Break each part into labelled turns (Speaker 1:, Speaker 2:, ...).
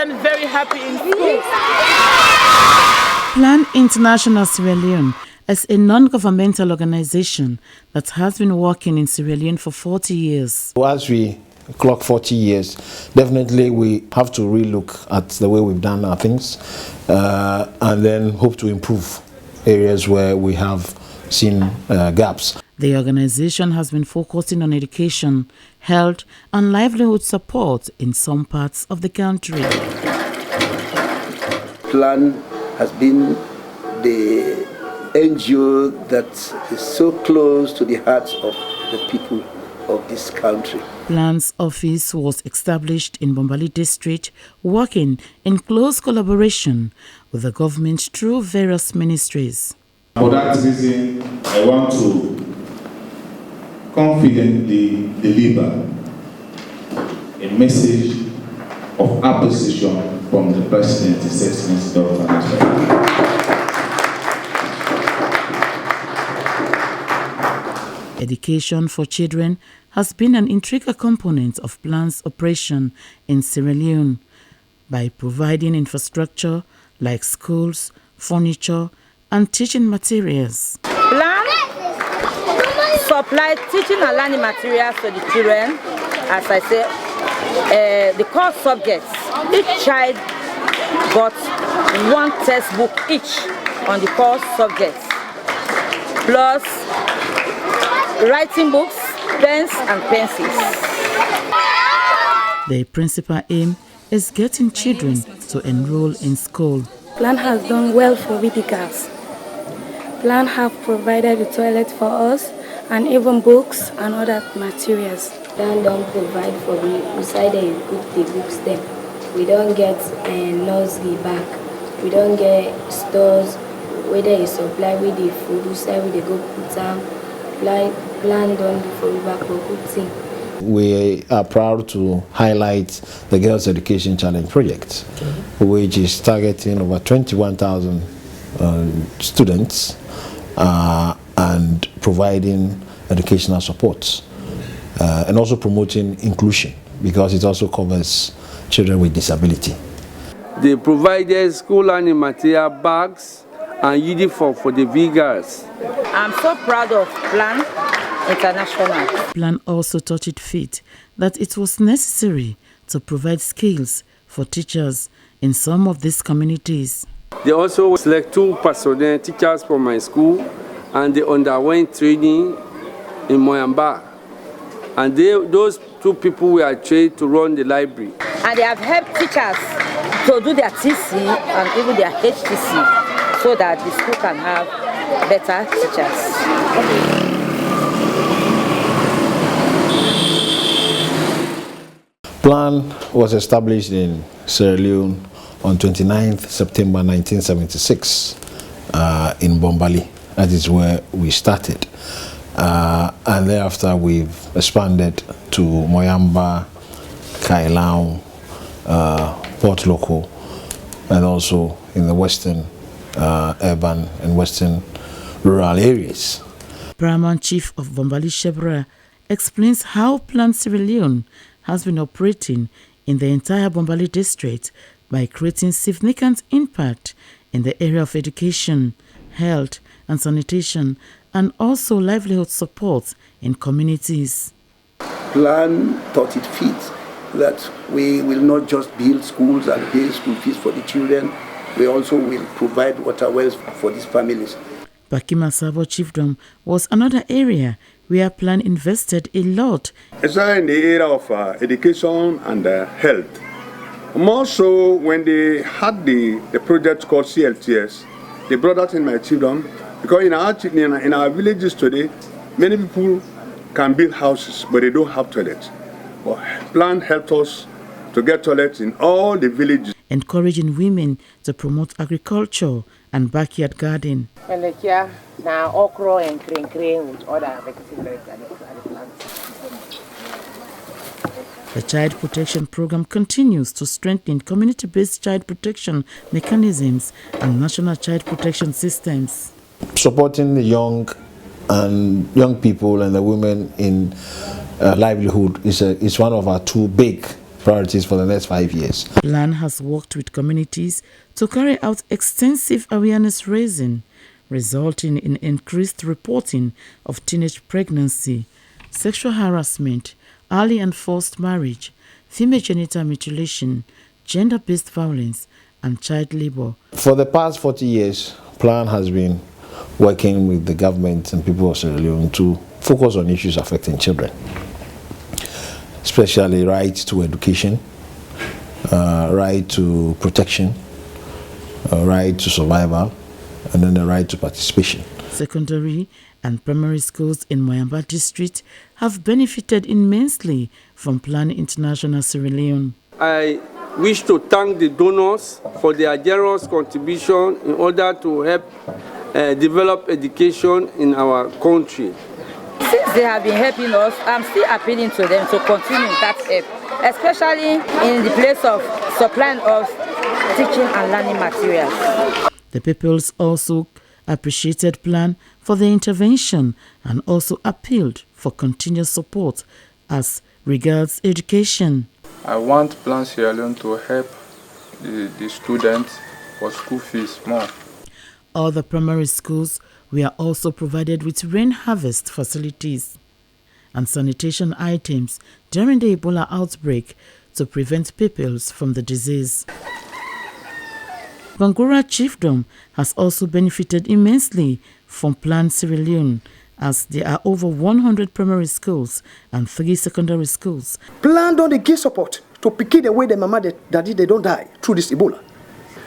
Speaker 1: children very happy in school.
Speaker 2: Plan International Sierra Leone is a non-governmental organization that has been working in Sierra Leone for 40 years.
Speaker 3: As we clock 40 years, definitely we have to relook at the way we've done our things and then hope to improve areas where we have seen gaps.
Speaker 2: The organization has been focusing on education, health and livelihood support in some parts of the country.
Speaker 4: Plan has been the NGO that is so close to the hearts of the people of this country.
Speaker 2: Plan's office was established in Bombali district, working in close collaboration with the government through various ministries.
Speaker 5: For that reason, I want to confidently deliver a message of appreciation from the President, His Excellency Dr.
Speaker 2: Education for children has been an integral component of Plan's operation in Sierra Leone by providing infrastructure like schools, furniture, and teaching materials.
Speaker 1: Plan supply teaching and learning materials to the children. As I say, the core subjects, each child got one textbook each on the core subjects, plus writing books, pens and pencils.
Speaker 2: The principal aim is getting children to enroll in school.
Speaker 6: Plan has done well for vehicles. Plan have provided the toilet for us and even books and other materials.
Speaker 7: Plan don't provide for we decided you put the books there. We don't get nursery back. We don't get stores where they supply with the food, we say we they go put them. Plan don't do for we back for good thing.
Speaker 3: We are proud to highlight the Girls Education Challenge project, which is targeting over 21,000 students and providing educational support and also promoting inclusion, because it also covers children with disability.
Speaker 8: They provided school learning material, bags and uniform for the girls.
Speaker 1: I'm so proud of Plan International.
Speaker 2: Plan also thought it fit that it was necessary to provide skills for teachers in some of these communities.
Speaker 8: They also select 2 personnel teachers from my school, and they underwent training in Moyamba. And those 2 people were trained to run the library.
Speaker 1: And they have helped teachers to do their TC and even their HTC so that the school can have better teachers.
Speaker 3: Plan was established in Sierra Leone on 29th September 1976 in Bombali. That is where we started. And thereafter we've expanded to Moyamba, Kailau, Port Loko, and also in the western urban and western rural areas.
Speaker 2: Paramount Chief of Bombali Shebra explains how Plan Sierra Leone has been operating in the entire Bombali district by creating significant impact in the area of education, health and sanitation, and also livelihood support in communities.
Speaker 4: Plan thought it fit that we will not just build schools and pay school fees for the children, we also will provide water wells for these families.
Speaker 2: Bakima Sabo Chiefdom was another area where Plan invested a lot.
Speaker 9: Especially in the area of education and health. More so when they had the project called CLTS, they brought that in my children, because in our villages today, many people can build houses, but they don't have toilets. But Plan helped us to get toilets in all the villages.
Speaker 2: Encouraging women to promote agriculture and backyard garden.
Speaker 1: Now okra and crane with other vegetables.
Speaker 2: The Child Protection Program continues to strengthen community-based child protection mechanisms and national child protection systems.
Speaker 3: Supporting the young people and the women in livelihood is one of our 2 big priorities for the next 5 years.
Speaker 2: Plan has worked with communities to carry out extensive awareness raising, resulting in increased reporting of teenage pregnancy, sexual harassment, early and forced marriage, female genital mutilation, gender-based violence, and child labor.
Speaker 3: For the past 40 years, Plan has been working with the government and people of Sierra Leone to focus on issues affecting children, especially right to education, right to protection, right to survival, and then the right to participation.
Speaker 2: Secondary and primary schools in Moyamba district have benefited immensely from Plan International Sierra Leone.
Speaker 8: I wish to thank the donors for their generous contribution in order to help develop education in our country.
Speaker 1: Since they have been helping us, I'm still appealing to them to continue that help, especially in the place of supplying us teaching and learning materials.
Speaker 2: The peoples also appreciated Plan for the intervention and also appealed for continuous support as regards education.
Speaker 10: I want Plan Sierra Leone to help the students for school fees more.
Speaker 2: Other primary schools were also provided with rain harvest facilities and sanitation items during the Ebola outbreak to prevent peoples from the disease. Bangura Chiefdom has also benefited immensely from Plan Sierra Leone, as there are over 100 primary schools and 3 secondary schools.
Speaker 11: Plan don't give support to pick the way the mama daddy they don't die through this Ebola.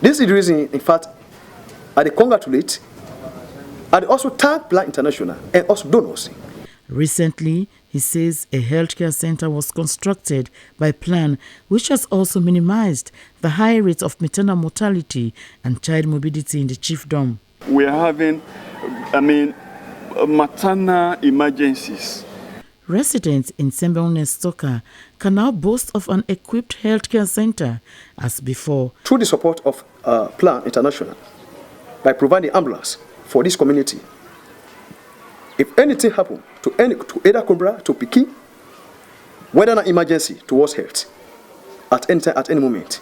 Speaker 11: This is the reason, in fact, I congratulate, I also thank Plan International and also donors.
Speaker 2: Recently, he says a healthcare center was constructed by Plan, which has also minimized the high rate of maternal mortality and child morbidity in the chiefdom.
Speaker 12: We are having, maternal emergencies.
Speaker 2: Residents in Sembelne Stoka can now boast of an equipped healthcare center as before.
Speaker 11: Through the support of Plan International, by providing ambulance for this community, if anything happens to either Cobra, to Piki, whether an emergency towards health, at any time, at any moment,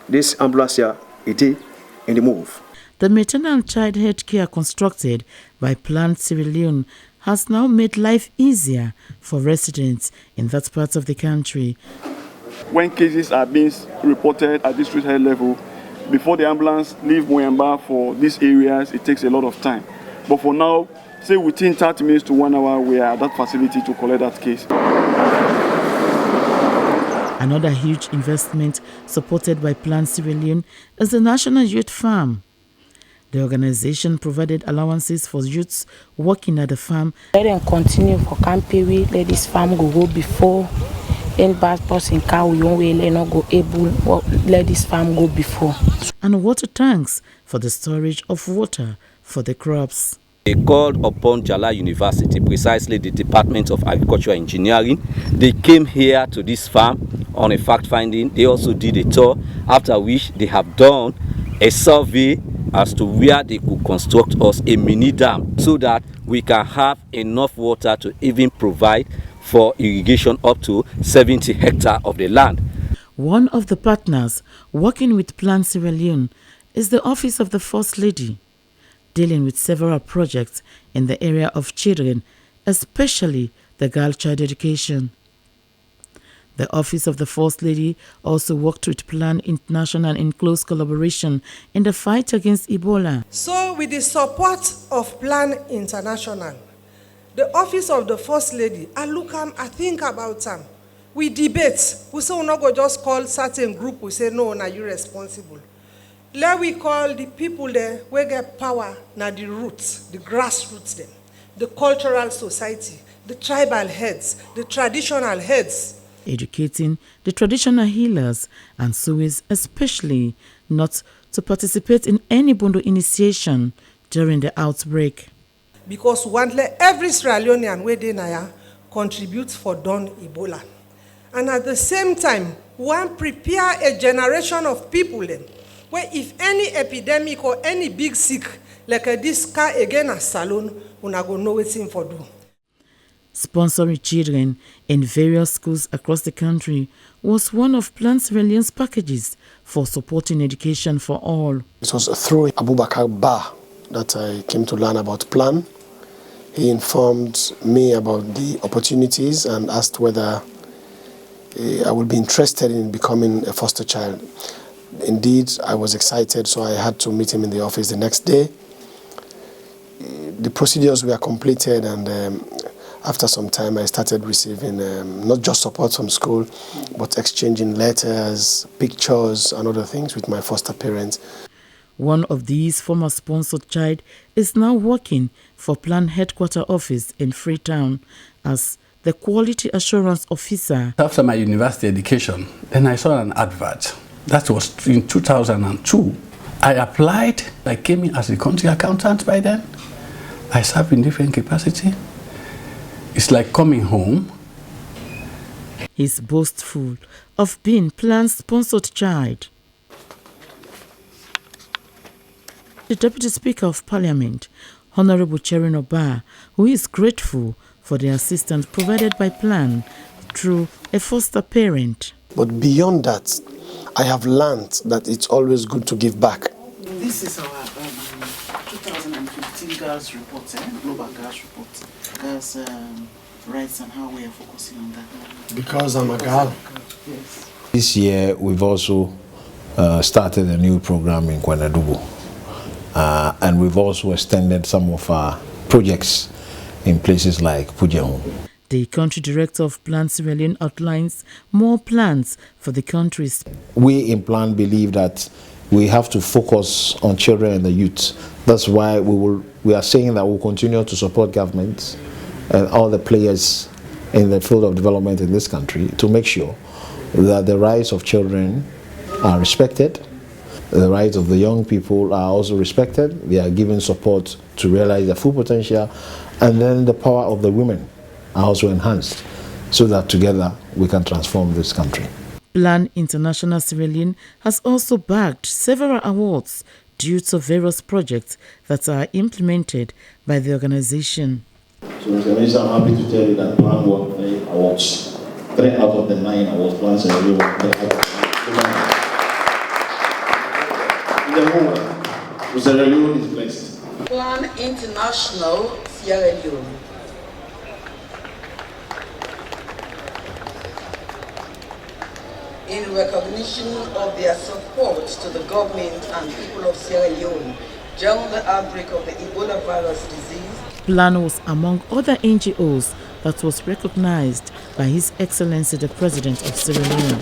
Speaker 11: this ambulance here is in the move.
Speaker 2: The maternal and child health care constructed by Plan Sierra Leone has now made life easier for residents in that part of the country.
Speaker 12: When cases are being reported at district health level, before the ambulance leave Moyamba for these areas, it takes a lot of time. But for now, say within 30 minutes to 1 hour, we are at that facility to collect that case.
Speaker 2: Another huge investment supported by Plan Sierra Leone is the National Youth Farm. The organization provided allowances for youths working at the farm.
Speaker 13: Let them continue for Campery, let this farm go before. In bad person car we won't not go able, let this farm go before.
Speaker 2: And water tanks for the storage of water for the crops.
Speaker 14: They called upon Jala University, precisely the Department of Agricultural Engineering. They came here to this farm on a fact-finding. They also did a tour, after which they have done a survey as to where they could construct us a mini dam so that we can have enough water to even provide for irrigation up to 70 hectares of the land.
Speaker 2: One of the partners working with Plan Sierra Leone is the Office of the First Lady, dealing with several projects in the area of children, especially the girl child education. The Office of the First Lady also worked with Plan International in close collaboration in the fight against Ebola.
Speaker 15: So with the support of Plan International, the Office of the First Lady, I think about them. We debate. We say we're not going to just call certain group. We say, no, now you're responsible. Let we call the people there, we get power, now the roots, the grassroots them, the cultural society, the tribal heads, the traditional heads.
Speaker 2: Educating the traditional healers and Suez especially not to participate in any Bondo initiation during the outbreak.
Speaker 15: Because we want every Sierra Leonean where they contribute for done Ebola. And at the same time, we want prepare a generation of people then, where if any epidemic or any big sick, like this car again at Salon, we're not going to know what's in for do.
Speaker 2: Sponsoring children in various schools across the country was one of Plan Sierra Leone's packages for supporting education for all.
Speaker 16: It was through Abubakar Ba that I came to learn about Plan. He informed me about the opportunities and asked whether I would be interested in becoming a foster child. Indeed, I was excited, so I had to meet him in the office the next day. The procedures were completed, and after some time I started receiving not just support from school, but exchanging letters, pictures and other things with my foster parents.
Speaker 2: One of these former sponsored child is now working for Plan Headquarter Office in Freetown as the Quality Assurance Officer.
Speaker 17: After my university education, then I saw an advert. That was in 2002. I applied. I came in as a country accountant by then. I served in different capacity. It's like coming home.
Speaker 2: He's boastful of being Plan's sponsored child. The Deputy Speaker of Parliament, Honorable Cherin Oba, who is grateful for the assistance provided by Plan through a foster parent.
Speaker 16: But beyond that, I have learned that it's always good to give back.
Speaker 18: This is our 2015 Girls Report, Global Girls Report. Girls' rights and how we are focusing on that.
Speaker 16: Because I'm a girl.
Speaker 18: Yes.
Speaker 3: This year, we've also started a new program in Kwanadugu. And we've also extended some of our projects in places like Pujehu.
Speaker 2: The country director of Plan Sierra Leone outlines more plans for the countries.
Speaker 3: We in Plan believe that we have to focus on children and the youth. That's why we are saying that we'll continue to support governments and all the players in the field of development in this country to make sure that the rights of children are respected. The rights of the young people are also respected. They are given support to realize their full potential, and then the power of the women are also enhanced so that together we can transform this country.
Speaker 2: Plan International Sierra Leone has also bagged several awards due to various projects that are implemented by the organization.
Speaker 19: So, Mr. Minister, I'm happy to tell you that Plan won 3 awards. 3 out of the 9 awards Plan Sierra Leone won. In the whole world, Sierra Leone is blessed.
Speaker 18: Plan International Sierra Leone. In recognition of their support to the government and people of Sierra Leone during the outbreak of the Ebola virus disease.
Speaker 2: Plan was among other NGOs that was recognized by His Excellency the President of Sierra Leone.